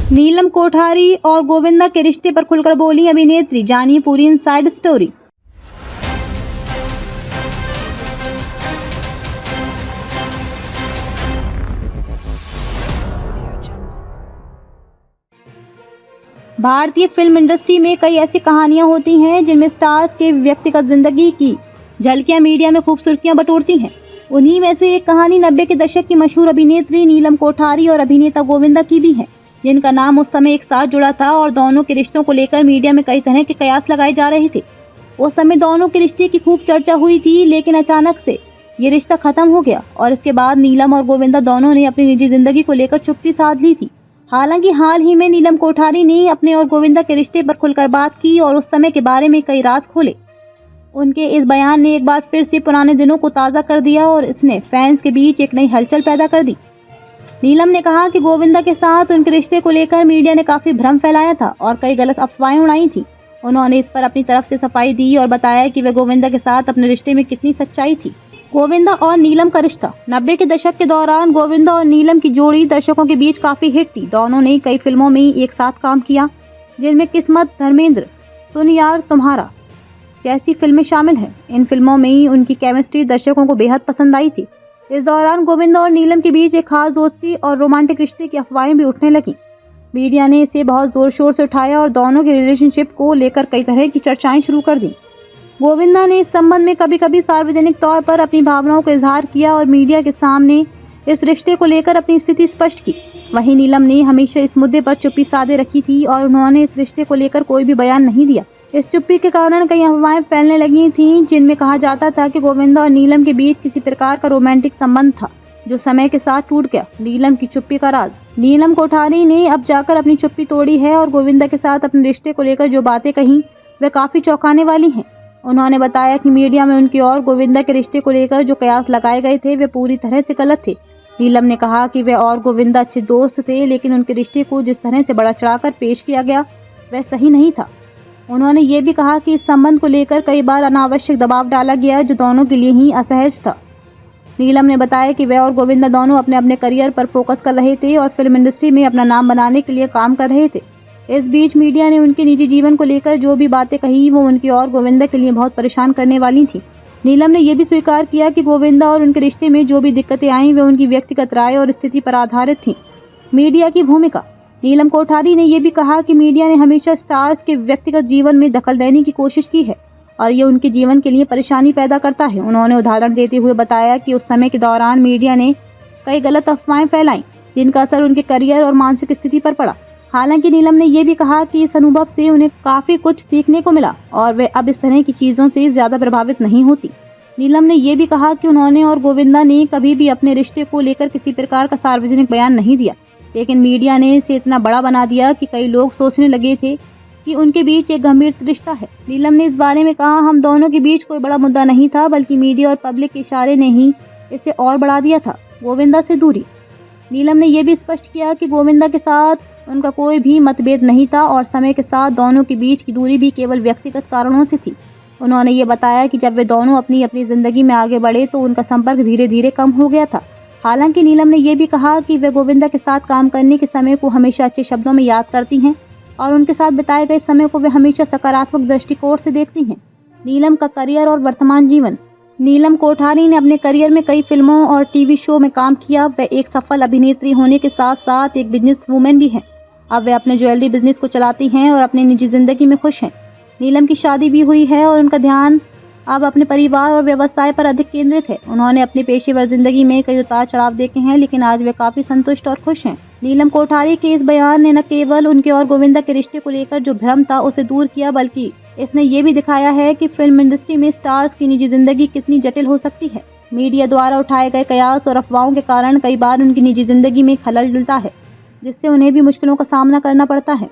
नीलम कोठारी और गोविंदा के रिश्ते पर खुलकर बोली अभिनेत्री, जानिए पूरी इनसाइड स्टोरी। भारतीय फिल्म इंडस्ट्री में कई ऐसी कहानियां होती हैं जिनमें स्टार्स के व्यक्तिगत जिंदगी की झलकियां मीडिया में खूब सुर्खियां बटोरती हैं। उन्हीं में से एक कहानी 90 के दशक की मशहूर अभिनेत्री नीलम कोठारी और अभिनेता गोविंदा की भी है, जिनका नाम उस समय एक साथ जुड़ा था और दोनों के रिश्तों को लेकर मीडिया में कई तरह के कयास लगाए जा रहे थे। उस समय दोनों के रिश्ते की खूब चर्चा हुई थी, लेकिन अचानक से ये रिश्ता खत्म हो गया और इसके बाद नीलम और गोविंदा दोनों ने अपनी निजी जिंदगी को लेकर चुप्पी साध ली थी। हालांकि हाल ही में नीलम कोठारी ने अपने और गोविंदा के रिश्ते पर खुलकर बात की और उस समय के बारे में कई राज खोले। उनके इस बयान ने एक बार फिर से पुराने दिनों को ताज़ा कर दिया और इसने फैंस के बीच एक नई हलचल पैदा कर दी। नीलम ने कहा कि गोविंदा के साथ उनके रिश्ते को लेकर मीडिया ने काफी भ्रम फैलाया था और कई गलत अफवाहें उड़ाई थी। उन्होंने इस पर अपनी तरफ से सफाई दी और बताया कि वे गोविंदा के साथ अपने रिश्ते में कितनी सच्चाई थी। गोविंदा और नीलम का रिश्ता 90 के दशक के दौरान गोविंदा और नीलम की जोड़ी दर्शकों के बीच काफी हिट थी। दोनों ने कई फिल्मों में एक साथ काम किया, जिनमें किस्मत, धर्मेंद्र, सुन यार तुम्हारा जैसी फिल्में शामिल हैं। इन फिल्मों में उनकी केमिस्ट्री दर्शकों को बेहद पसंद आई थी। इस दौरान गोविंदा और नीलम के बीच एक खास दोस्ती और रोमांटिक रिश्ते की अफवाहें भी उठने लगीं। मीडिया ने इसे बहुत जोर शोर से उठाया और दोनों के रिलेशनशिप को लेकर कई तरह की चर्चाएं शुरू कर दी। गोविंदा ने इस संबंध में कभी कभी सार्वजनिक तौर पर अपनी भावनाओं का इजहार किया और मीडिया के सामने इस रिश्ते को लेकर अपनी स्थिति स्पष्ट की। वहीं नीलम ने हमेशा इस मुद्दे पर चुप्पी साधे रखी थी और उन्होंने इस रिश्ते को लेकर कोई भी बयान नहीं दिया। इस चुप्पी के कारण कई अफवाहें फैलने लगी थीं, जिनमें कहा जाता था कि गोविंदा और नीलम के बीच किसी प्रकार का रोमांटिक संबंध था, जो समय के साथ टूट गया। नीलम की चुप्पी का राज। नीलम कोठारी ने अब जाकर अपनी चुप्पी तोड़ी है और गोविंदा के साथ अपने रिश्ते को लेकर जो बातें कहीं वे काफी चौंकाने वाली हैं। उन्होंने बताया कि मीडिया में उनकी और गोविंदा के रिश्ते को लेकर जो कयास लगाए गए थे वे पूरी तरह से गलत थे। नीलम ने कहा कि वे और गोविंदा अच्छे दोस्त थे, लेकिन उनके रिश्ते को जिस तरह से बढ़ा चढ़ाकर पेश किया गया वह सही नहीं था। उन्होंने ये भी कहा कि इस संबंध को लेकर कई बार अनावश्यक दबाव डाला गया, जो दोनों के लिए ही असहज था। नीलम ने बताया कि वे और गोविंदा दोनों अपने अपने करियर पर फोकस कर रहे थे और फिल्म इंडस्ट्री में अपना नाम बनाने के लिए काम कर रहे थे। इस बीच मीडिया ने उनके निजी जीवन को लेकर जो भी बातें कही वो उनकी और गोविंदा के लिए बहुत परेशान करने वाली थी। नीलम ने यह भी स्वीकार किया कि गोविंदा और उनके रिश्ते में जो भी दिक्कतें आईं वे उनकी व्यक्तिगत राय और स्थिति पर आधारित थीं। मीडिया की भूमिका। नीलम कोठारी ने यह भी कहा कि मीडिया ने हमेशा स्टार्स के व्यक्तिगत जीवन में दखल देने की कोशिश की है और ये उनके जीवन के लिए परेशानी पैदा करता है। उन्होंने उदाहरण देते हुए बताया कि उस समय के दौरान मीडिया ने कई गलत अफवाहें फैलाईं, जिनका असर उनके करियर और मानसिक स्थिति पर पड़ा। हालांकि नीलम ने यह भी कहा कि इस अनुभव से उन्हें काफी कुछ सीखने को मिला और वे अब इस तरह की चीजों से ज्यादा प्रभावित नहीं होती। नीलम ने यह भी कहा कि उन्होंने और गोविंदा ने कभी भी अपने रिश्ते को लेकर किसी प्रकार का सार्वजनिक बयान नहीं दिया, लेकिन मीडिया ने इसे इतना बड़ा बना दिया कि कई लोग सोचने लगे थे कि उनके बीच एक गंभीर रिश्ता है। नीलम ने इस बारे में कहा, हम दोनों के बीच कोई बड़ा मुद्दा नहीं था, बल्कि मीडिया और पब्लिक के इशारे ने ही इसे और बढ़ा दिया था। गोविंदा से दूरी। नीलम ने यह भी स्पष्ट किया कि गोविंदा के साथ उनका कोई भी मतभेद नहीं था और समय के साथ दोनों के बीच की दूरी भी केवल व्यक्तिगत कारणों से थी। उन्होंने ये बताया कि जब वे दोनों अपनी अपनी जिंदगी में आगे बढ़े तो उनका संपर्क धीरे धीरे कम हो गया था। हालांकि नीलम ने यह भी कहा कि वे गोविंदा के साथ काम करने के समय को हमेशा अच्छे शब्दों में याद करती हैं और उनके साथ बिताए गए समय को वे हमेशा सकारात्मक दृष्टिकोण से देखती हैं। नीलम का करियर और वर्तमान जीवन। नीलम कोठारी ने अपने करियर में कई फिल्मों और टीवी शो में काम किया। वे एक सफल अभिनेत्री होने के साथ साथ एक बिजनेस वूमेन भी हैं। अब वे अपने ज्वेलरी बिजनेस को चलाती हैं और अपनी निजी जिंदगी में खुश हैं। नीलम की शादी भी हुई है और उनका ध्यान अब अपने परिवार और व्यवसाय पर अधिक केंद्रित है। उन्होंने अपनी पेशेवर जिंदगी में कई उतार चढ़ाव देखे हैं, लेकिन आज वे काफी संतुष्ट और खुश हैं। नीलम कोठारी के इस बयान ने न केवल उनके और गोविंदा के रिश्ते को लेकर जो भ्रम था उसे दूर किया, बल्कि इसने ये भी दिखाया है कि फिल्म इंडस्ट्री में स्टार्स की निजी जिंदगी कितनी जटिल हो सकती है। मीडिया द्वारा उठाए गए कयास और अफवाहों के कारण कई बार उनकी निजी जिंदगी में खलल डलता है, जिससे उन्हें भी मुश्किलों का सामना करना पड़ता है।